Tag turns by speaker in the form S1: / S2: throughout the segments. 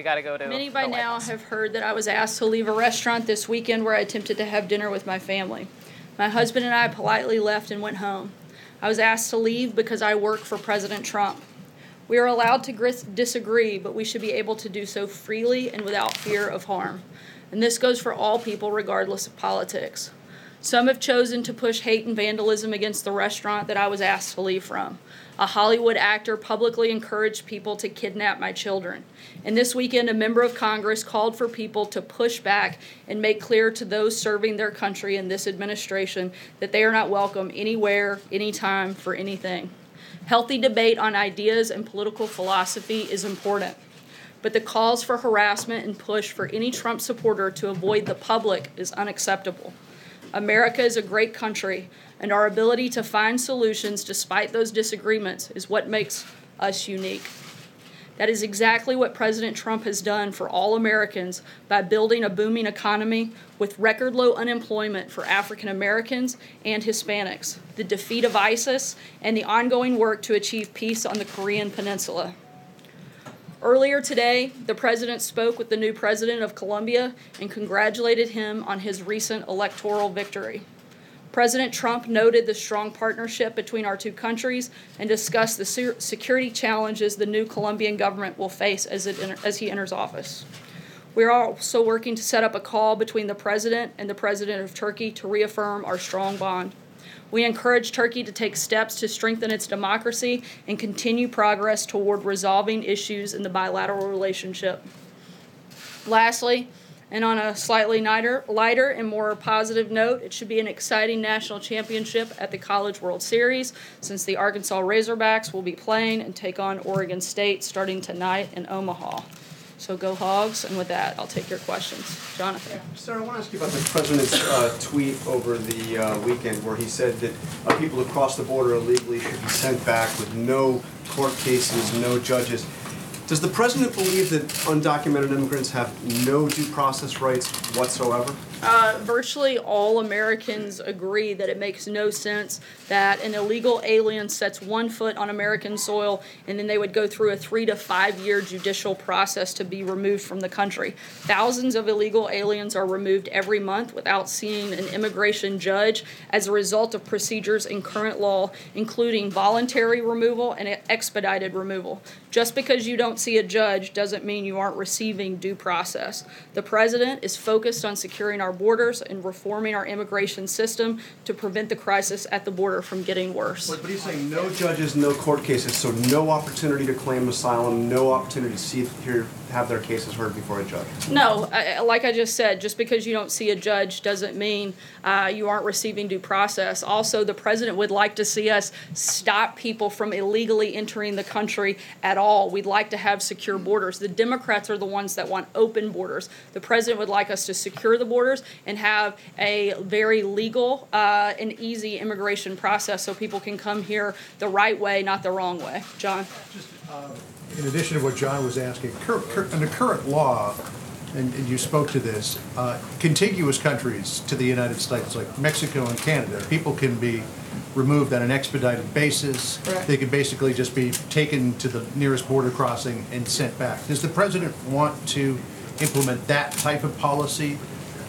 S1: We got to go to
S2: Many by now have heard that I was asked to leave a restaurant this weekend where I attempted to have dinner with my family. My husband and I politely left and went home. I was asked to leave because I work for President Trump. We are allowed to disagree, but we should be able to do so freely and without fear of harm. And this goes for all people regardless of politics. Some have chosen to push hate and vandalism against the restaurant that I was asked to leave from. A Hollywood actor publicly encouraged people to kidnap my children. And this weekend, a member of Congress called for people to push back and make clear to those serving their country in this administration that they are not welcome anywhere, anytime, for anything. Healthy debate on ideas and political philosophy is important. But the calls for harassment and push for any Trump supporter to avoid the public is unacceptable. America is a great country, and our ability to find solutions despite those disagreements is what makes us unique. That is exactly what President Trump has done for all Americans by building a booming economy with record low unemployment for African Americans and Hispanics, the defeat of ISIS, and the ongoing work to achieve peace on the Korean Peninsula. Earlier today, the president spoke with the new president of Colombia and congratulated him on his recent electoral victory. President Trump noted the strong partnership between our two countries and discussed the security challenges the new Colombian government will face as he enters office. We are also working to set up a call between the president and the president of Turkey to reaffirm our strong bond. We encourage Turkey to take steps to strengthen its democracy and continue progress toward resolving issues in the bilateral relationship. Lastly, and on a slightly lighter and more positive note, it should be an exciting national championship at the College World Series, since the Arkansas Razorbacks will be playing and take on Oregon State starting tonight in Omaha. So go Hogs, and with that, I'll take your questions. Jonathan.
S3: Sir, I want to ask you about the president's tweet over the weekend where he said that people who cross the border illegally should be sent back with no court cases, no judges. Does the president believe that undocumented immigrants have no due process rights whatsoever?
S2: Virtually all Americans agree that it makes no sense that an illegal alien sets one foot on American soil and then they would go through a 3 to 5 year judicial process to be removed from the country. Thousands of illegal aliens are removed every month without seeing an immigration judge as a result of procedures in current law, including voluntary removal and expedited removal. Just because you don't see a judge doesn't mean you aren't receiving due process. The president is focused on securing our borders and reforming our immigration system to prevent the crisis at the border from getting worse.
S3: But he's saying no judges, no court cases, so no opportunity to claim asylum, no opportunity to have their cases heard before a judge.
S2: No, like I just said, just because you don't see a judge doesn't mean you aren't receiving due process. Also, the president would like to see us stop people from illegally entering the country at all. We'd like to have secure borders. The Democrats are the ones that want open borders. The president would like us to secure the borders and have a very legal and easy immigration process so people can come here the right way, not the wrong way. John?
S4: In addition to what John was asking, under current law, and you spoke to this, contiguous countries to the United States, like Mexico and Canada, people can be removed on an expedited basis.
S2: Correct.
S4: They can basically just be taken to the nearest border crossing and sent back. Does the president want to implement that type of policy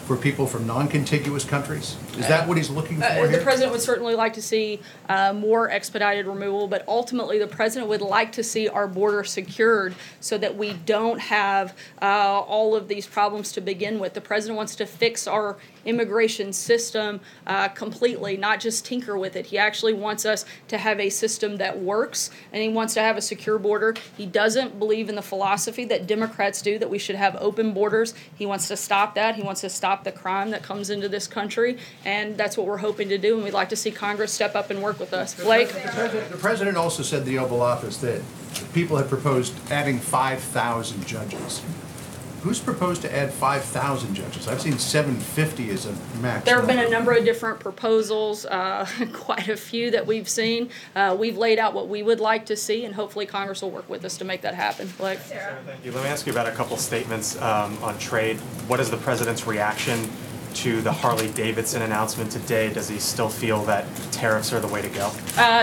S4: for people from non-contiguous countries? Is that what he's looking for here?
S2: The president would certainly like to see more expedited removal, but ultimately the president would like to see our border secured so that we don't have all of these problems to begin with. The president wants to fix our immigration system completely, not just tinker with it. He actually wants us to have a system that works, and he wants to have a secure border. He doesn't believe in the philosophy that Democrats do, that we should have open borders. He wants to stop that. He wants to stop the crime that comes into this country, and that's what we're hoping to do, and we'd like to see Congress step up and work with us. Blake?
S4: The president also said in the Oval Office that people had proposed adding 5,000 judges. Who's proposed to add 5,000 judges? I've seen 750 as a max.
S2: There have been a number of different proposals, quite a few that we've seen. We've laid out what we would like to see, and hopefully Congress will work with us to make that happen. Blake?
S5: Sarah, thank you. Let me ask you about a couple statements on trade. What is the president's reaction
S1: to the Harley-Davidson announcement today? Does he still feel that tariffs are the way to go?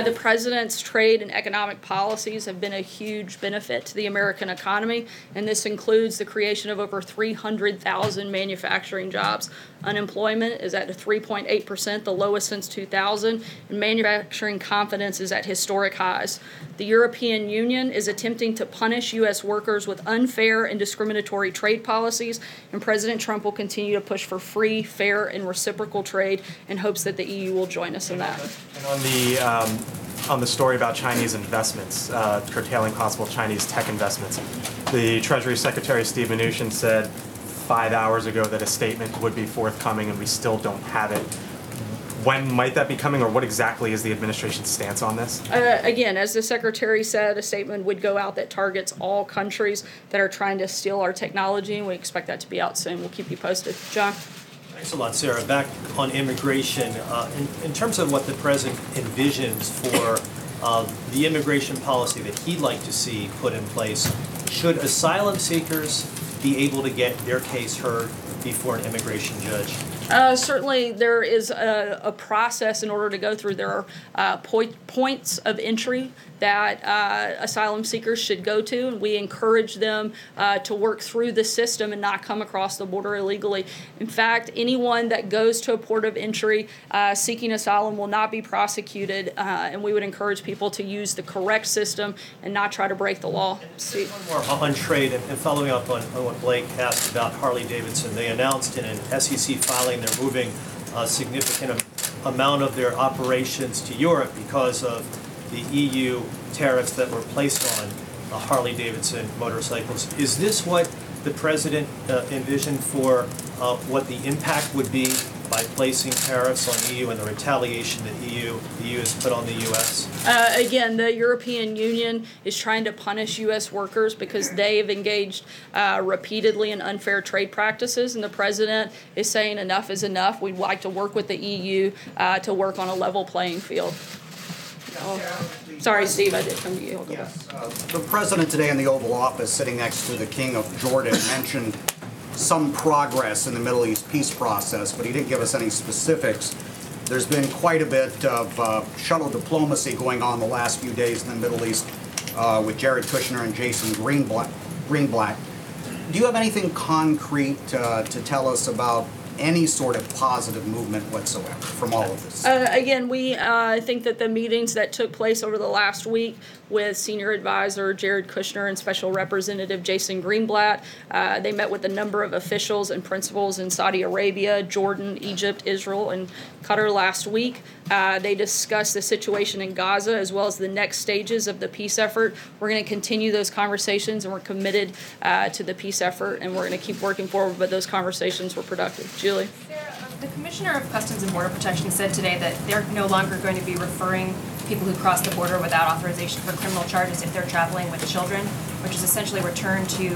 S2: The president's trade and economic policies have been a huge benefit to the American economy, and this includes the creation of over 300,000 manufacturing jobs. Unemployment is at 3.8%, the lowest since 2000, and manufacturing confidence is at historic highs. The European Union is attempting to punish U.S. workers with unfair and discriminatory trade policies, and President Trump will continue to push for free, fair, and reciprocal trade in hopes that the EU will join us in that.
S1: And on the story about Chinese investments, curtailing possible Chinese tech investments, the Treasury Secretary Steve Mnuchin said 5 hours ago that a statement would be forthcoming, and we still don't have it. When might that be coming, or what exactly is the administration's stance on this?
S2: Again, as the Secretary said, a statement would go out that targets all countries that are trying to steal our technology, and we expect that to be out soon. We'll keep you posted. John?
S5: Thanks a lot, Sarah. Back on immigration, in terms of what the president envisions for the immigration policy that he'd like to see put in place, should asylum seekers be able to get their case heard before an immigration judge?
S2: Certainly, there is a process in order to go through. There are points of entry that asylum seekers should go to, and we encourage them to work through the system and not come across the border illegally. In fact, anyone that goes to a port of entry seeking asylum will not be prosecuted, and we would encourage people to use the correct system and not try to break the law. Steve?
S5: One more on trade, and following up on what Blake asked about Harley-Davidson. They announced in an SEC filing they're moving a significant amount of their operations to Europe because of the EU tariffs that were placed on Harley-Davidson motorcycles. Is this what the president envisioned for what the impact would be by placing tariffs on EU and the retaliation that the EU has put on the U.S.?
S2: Again, the European Union is trying to punish U.S. workers because they have engaged repeatedly in unfair trade practices, and the president is saying enough is enough. We'd like to work with the EU to work on a level playing field. Sorry, Steve, I did come to you.
S6: Yes. The president today in the Oval Office, sitting next to the King of Jordan, mentioned some progress in the Middle East peace process, but he didn't give us any specifics. There's been quite a bit of shuttle diplomacy going on the last few days in the Middle East with Jared Kushner and Jason Greenblatt. Do you have anything concrete to tell us about any sort of positive movement whatsoever from all of this?
S2: Again, we think that the meetings that took place over the last week with Senior Advisor Jared Kushner and Special Representative Jason Greenblatt, they met with a number of officials and principals in Saudi Arabia, Jordan, Egypt, Israel, and Qatar last week. They discussed the situation in Gaza as well as the next stages of the peace effort. We're going to continue those conversations, and we're committed to the peace effort, and we're going to keep working forward, but those conversations were productive. Julie?
S7: Sarah, the Commissioner of Customs and Border Protection said today that they're no longer going to be referring people who cross the border without authorization for criminal charges if they're traveling with children, which is essentially returned to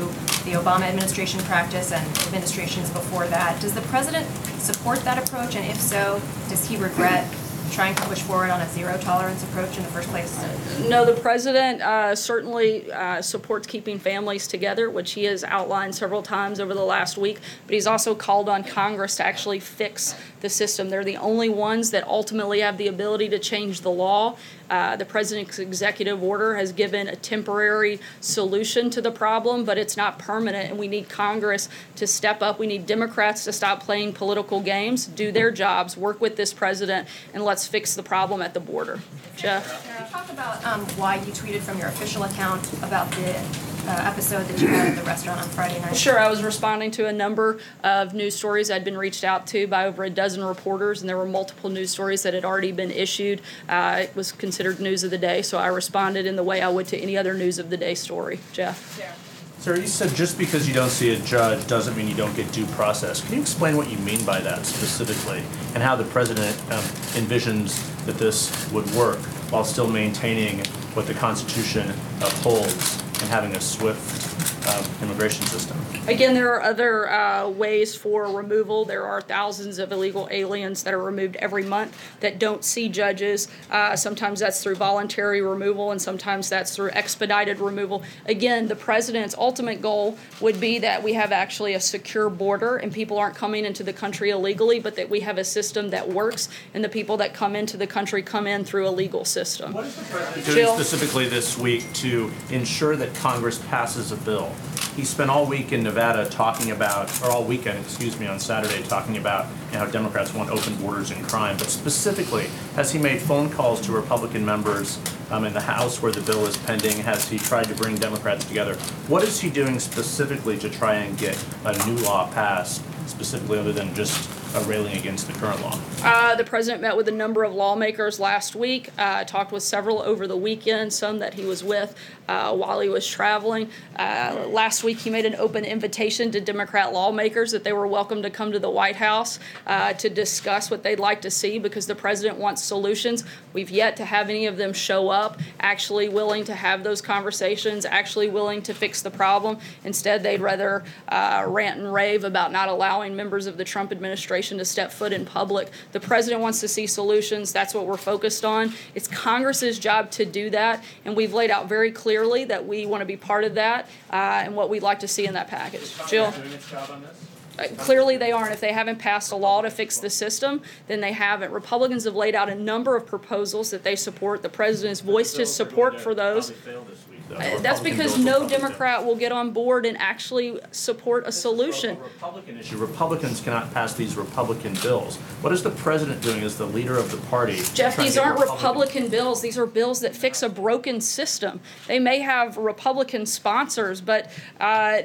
S7: the Obama administration practice and administrations before that. Does the president support that approach, and if so, does he regret trying to push forward on a zero-tolerance approach in the first place?
S2: No, the president certainly supports keeping families together, which he has outlined several times over the last week, but he's also called on Congress to actually fix the system. They're the only ones that ultimately have the ability to change the law. The president's executive order has given a temporary solution to the problem, but it's not permanent, and we need Congress to step up. We need Democrats to stop playing political games, do their jobs, work with this president, and let's fix the problem at the border. Jeff?
S7: Can you talk about why you tweeted from your official account about the episode that you had at the restaurant on Friday night?
S2: Sure, I was responding to a number of news stories. I'd been reached out to by over a dozen reporters, and there were multiple news stories that had already been issued. It was considered news of the day, so I responded in the way I would to any other news of the day story. Jeff?
S7: Yeah.
S8: Sir, you said just because you don't see a judge doesn't mean you don't get due process. Can you explain what you mean by that specifically, and how the president envisions that this would work while still maintaining what the Constitution upholds and having a swift immigration system?
S2: Again, there are other ways for removal. There are thousands of illegal aliens that are removed every month that don't see judges. Sometimes that's through voluntary removal, and sometimes that's through expedited removal. Again, the president's ultimate goal would be that we have actually a secure border and people aren't coming into the country illegally, but that we have a system that works and the people that come into the country come in through a legal system.
S8: What is the president doing
S2: Jill?
S8: specifically this week to ensure that Congress passes a bill? He spent all week in Nevada talking about, or all weekend, excuse me, on Saturday talking about how Democrats want open borders and crime. But specifically, has he made phone calls to Republican members in the House where the bill is pending? Has he tried to bring Democrats together? What is he doing specifically to try and get a new law passed, specifically other than just railing against the current law?
S2: The president met with a number of lawmakers last week, talked with several over the weekend, some that he was with while he was traveling. Last week he made an open invitation to Democrat lawmakers that they were welcome to come to the White House to discuss what they'd like to see because the president wants solutions. We've yet to have any of them show up actually willing to have those conversations, actually willing to fix the problem. Instead, they'd rather rant and rave about not allowing members of the Trump administration to step foot in public. The president wants to see solutions. That's what we're focused on. It's Congress's job to do that, and we've laid out very clearly that we want to be part of that and what we'd like to see in that package. Jill?
S8: Doing its job on this?
S2: Clearly they aren't. If they haven't passed a law to fix the system, then they haven't. Republicans have laid out a number of proposals that they support. The president's voiced his support for those. That's because no Democrat will get on board and actually support a solution.
S8: This is a Republican issue. Republicans cannot pass these Republican bills. What is the president doing as the leader of the party?
S2: Jeff,
S8: trying
S2: these
S8: to get
S2: aren't Republican bills. These are bills that fix a broken system. They may have Republican sponsors, but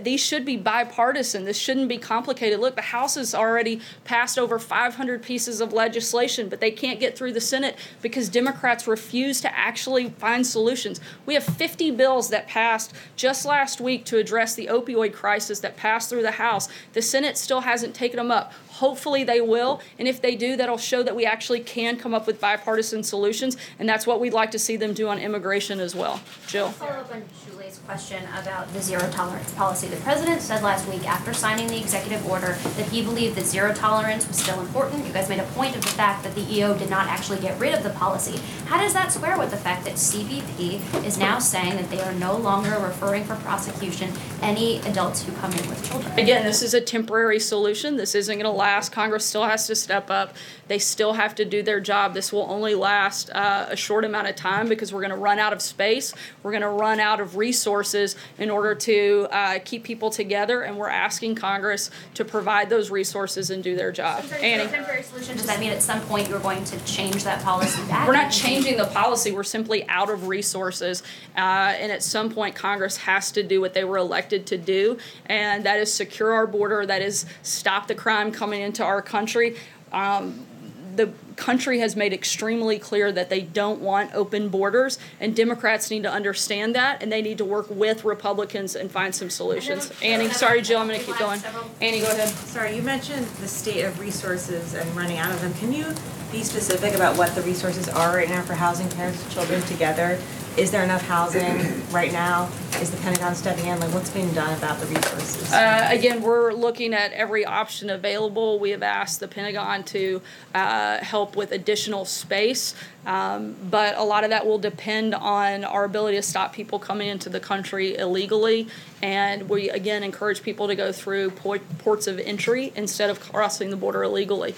S2: these should be bipartisan. This shouldn't be complicated. Look, the House has already passed over 500 pieces of legislation, but they can't get through the Senate because Democrats refuse to actually find solutions. We have 50 bills that passed just last week to address the opioid crisis that passed through the House. The Senate still hasn't taken them up. Hopefully they will, and if they do, that'll show that we actually can come up with bipartisan solutions, and that's what we'd like to see them do on immigration as well. Jill?
S9: Follow up on Shulei's question about the zero tolerance policy. The president said last week after signing the executive order that he believed that zero tolerance was still important. You guys made a point of the fact that the EO did not actually get rid of the policy. How does that square with the fact that CBP is now saying that they are no longer referring for prosecution any adults who come in with children?
S2: Again, this is a temporary solution. This isn't going to last. Congress still has to step up. They still have to do their job. This will only last a short amount of time because we're going to run out of space. We're going to run out of resources in order to keep people together, and we're asking Congress to provide those resources and do their job. Annie?
S9: Temporary solution, does that mean at some point you're going to change that policy back?
S2: We're not changing the policy. We're simply out of resources. And at some point, Congress has to do what they were elected to do, and that is secure our border, that is stop the crime coming into our country. The country has made extremely clear that they don't want open borders, and Democrats need to understand that, and they need to work with Republicans and find some solutions. Annie, sorry, Jill, I'm going to keep going. Annie, go ahead.
S10: Sorry, you mentioned the state of resources and running out of them. Can you be specific about what the resources are right now for housing parents and children together? Is there enough housing right now? Is the Pentagon stepping in? Like, what's being done about the resources?
S2: Again, we're looking at every option available. We have asked the Pentagon to help with additional space, but a lot of that will depend on our ability to stop people coming into the country illegally. And we, again, encourage people to go through ports of entry instead of crossing the border illegally.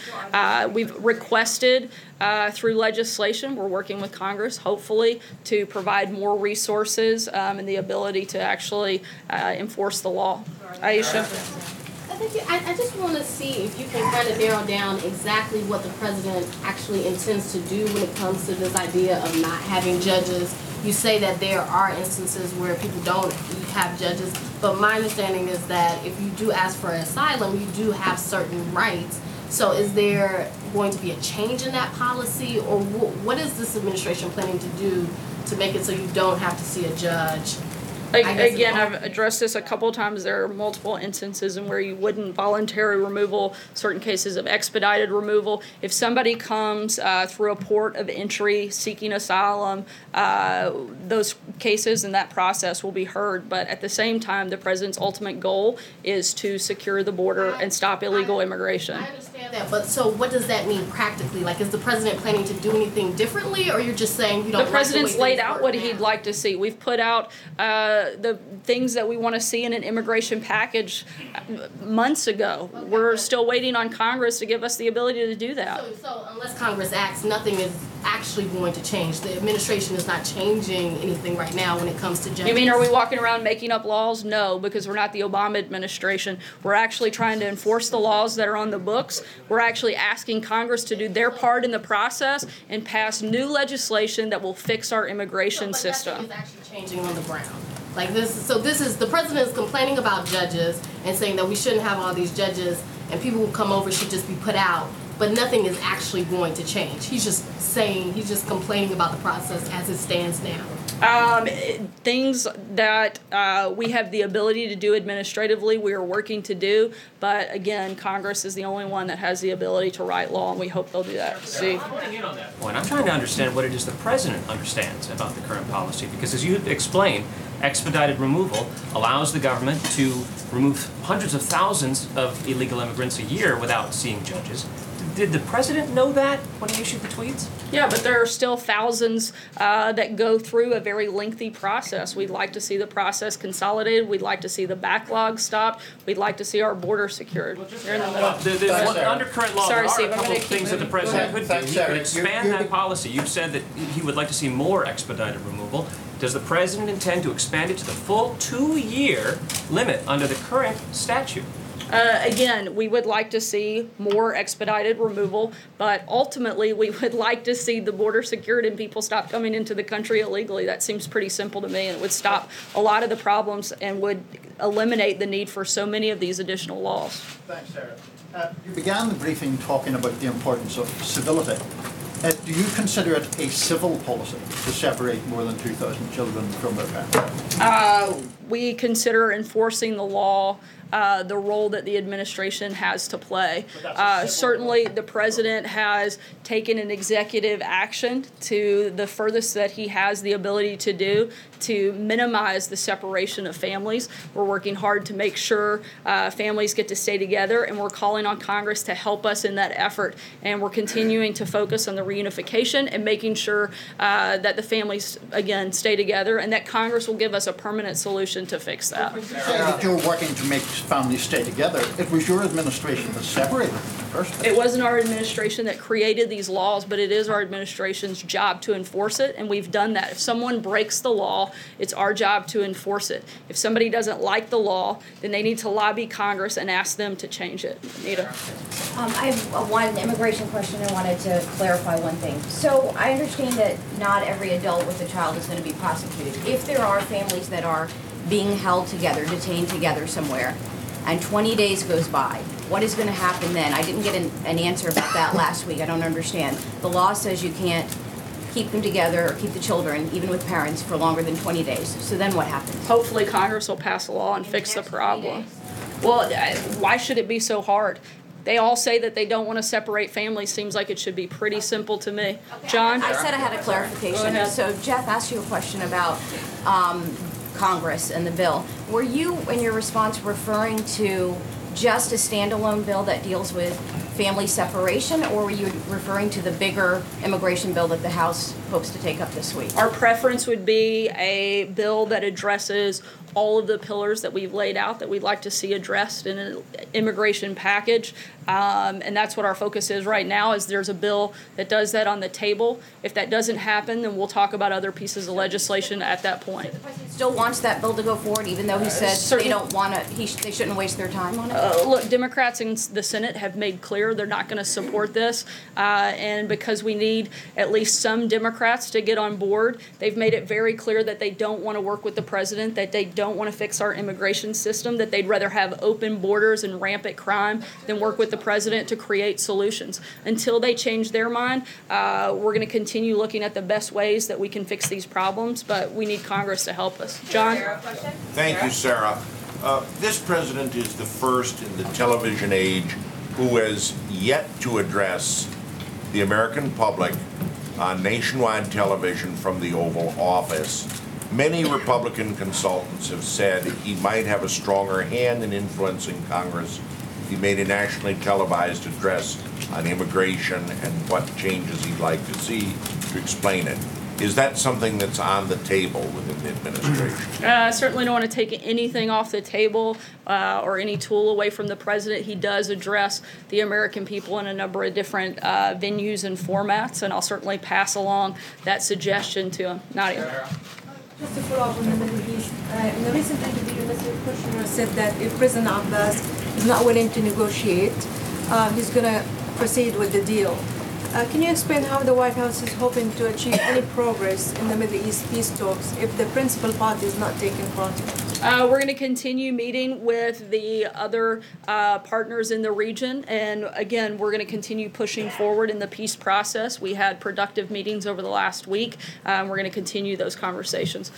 S2: We've requested through legislation, we're working with Congress, hopefully, to provide more resources and the ability to actually enforce the law. Aisha?
S11: I just want to see if you can kind of narrow down exactly what the president actually intends to do when it comes to this idea of not having judges. You say that there are instances where people don't have judges, but my understanding is that if you do ask for asylum, you do have certain rights. So is there going to be a change in that policy, or what is this administration planning to do to make it so you don't have to see a judge I guess it's
S2: Again,
S11: all-
S2: I've addressed this a couple of times. There are multiple instances in where you wouldn't voluntary removal, certain cases of expedited removal. If somebody comes through a port of entry seeking asylum, those cases and that process will be heard. But at the same time, the president's ultimate goal is to secure the border and stop illegal immigration.
S11: I understand that, but so what does that mean practically? Like, is the president planning to do anything differently, or you're just saying you don't?
S2: The president's
S11: like the way
S2: laid
S11: things
S2: out
S11: work
S2: what
S11: now?
S2: he'd like to see. We've put out the things that we want to see in an immigration package months ago.
S11: Okay.
S2: We're still waiting on Congress to give us the ability to do that.
S11: So unless Congress acts, nothing is actually going to change. The administration is not changing anything right now when it comes to judges.
S2: You mean, are we walking around making up laws? No, because we're not the Obama administration. We're actually trying to enforce the laws that are on the books. We're actually asking Congress to do their part in the process and pass new legislation that will fix our immigration system.
S11: Nothing is actually changing on the ground. Like this is the president is complaining about judges and saying that we shouldn't have all these judges and people who come over should just be put out. But nothing is actually going to change. He's just complaining about the process as it stands now.
S2: Things that we have the ability to do administratively, we are working to do. But again, Congress is the only one that has the ability to write law, and we hope they'll do that. See?
S12: I'm honing in on that point. I'm trying to understand what it is the president understands about the current policy, because as you explained, expedited removal allows the government to remove hundreds of thousands of illegal immigrants a year without seeing judges. Did the president know that when he issued the tweets?
S2: Yeah, but there are still thousands that go through a very lengthy process. We'd like to see the process consolidated. We'd like to see the backlog stopped. We'd like to see our border secured. They're in the middle.
S12: Under current law,
S2: Sorry,
S12: there are
S2: Steve,
S12: a
S2: I'm
S12: couple
S2: gonna
S12: of
S2: keep
S12: things that the
S2: moving.
S12: president could do.
S13: Thanks,
S12: He could
S13: Sarah.
S12: expand that policy. You've said that he would like to see more expedited removal. Does the president intend to expand it to the full 2-year limit under the current statute?
S2: Again, we would like to see more expedited removal, but ultimately we would like to see the border secured and people stop coming into the country illegally. That seems pretty simple to me, and it would stop a lot of the problems and would eliminate the need for so many of these additional laws.
S13: Thanks, Sarah. You began the briefing talking about the importance of civility. Do you consider it a civil policy to separate more than 2,000 children from their parents?
S2: We consider enforcing the law the role that the administration has to play. Certainly, the president has taken an executive action to the furthest that he has the ability to do to minimize the separation of families. We're working hard to make sure families get to stay together, and we're calling on Congress to help us in that effort. And we're continuing to focus on the reunification and making sure that the families, again, stay together, and that Congress will give us a permanent solution to fix that.
S13: You say that you're working to make families stay together. It was your administration that separated them in the first place.
S2: It wasn't our administration that created these laws, but it is our administration's job to enforce it, and we've done that. If someone breaks the law, it's our job to enforce it. If somebody doesn't like the law, then they need to lobby Congress and ask them to change it. Anita?
S14: I have one immigration question. I wanted to clarify one thing. So I understand that not every adult with a child is going to be prosecuted. If there are families that are being held together, detained together somewhere, and 20 days goes by, what is going to happen then? I didn't get an answer about that last week. I don't understand. The law says you can't keep them together or keep the children, even with parents, for longer than 20 days. So then what happens?
S2: Hopefully Congress will pass a law and fix the problem. Well, why should it be so hard? They all say that they don't want to separate families. Seems like it should be pretty simple to me. John?
S14: I said I had a clarification.
S2: Go ahead.
S14: So Jeff asked you a question about Congress and the bill. Were you, in your response, referring to just a standalone bill that deals with family separation, or were you referring to the bigger immigration bill that the House hopes to take up this week?
S2: Our preference would be a bill that addresses all of the pillars that we've laid out that we'd like to see addressed in an immigration package. And that's what our focus is right now, is there's a bill that does that on the table. If that doesn't happen, then we'll talk about other pieces of legislation at that point.
S14: Still wants that bill to go forward, even though he said they don't want to, they shouldn't waste their time on it?
S2: Look, Democrats in the Senate have made clear they're not going to support this. And because we need at least some Democrats Democrats to get on board. They've made it very clear that they don't want to work with the president, that they don't want to fix our immigration system, that they'd rather have open borders and rampant crime than work with the president to create solutions. Until they change their mind, we're going to continue looking at the best ways that we can fix these problems, but we need Congress to help us. John?
S15: Thank you, Sarah. This president is the first in the television age who has yet to address the American public on nationwide television from the Oval Office. Many Republican consultants have said he might have a stronger hand in influencing Congress if he made a nationally televised address on immigration and what changes he'd like to see to explain it. Is that something that's on the table within the administration?
S2: I certainly don't want to take anything off the table or any tool away from the president. He does address the American people in a number of different venues and formats, and I'll certainly pass along that suggestion to him. Nadia.
S16: Just to follow up on the Middle East, in a recent interview, Mr. Kushner said that if President Abbas is not willing to negotiate, he's going to proceed with the deal. Can you explain how the White House is hoping to achieve any progress in the Middle East peace talks if the principal party is not taking part in it?
S2: We're going to continue meeting with the other partners in the region, and again, we're going to continue pushing forward in the peace process. We had productive meetings over the last week. We're going to continue those conversations.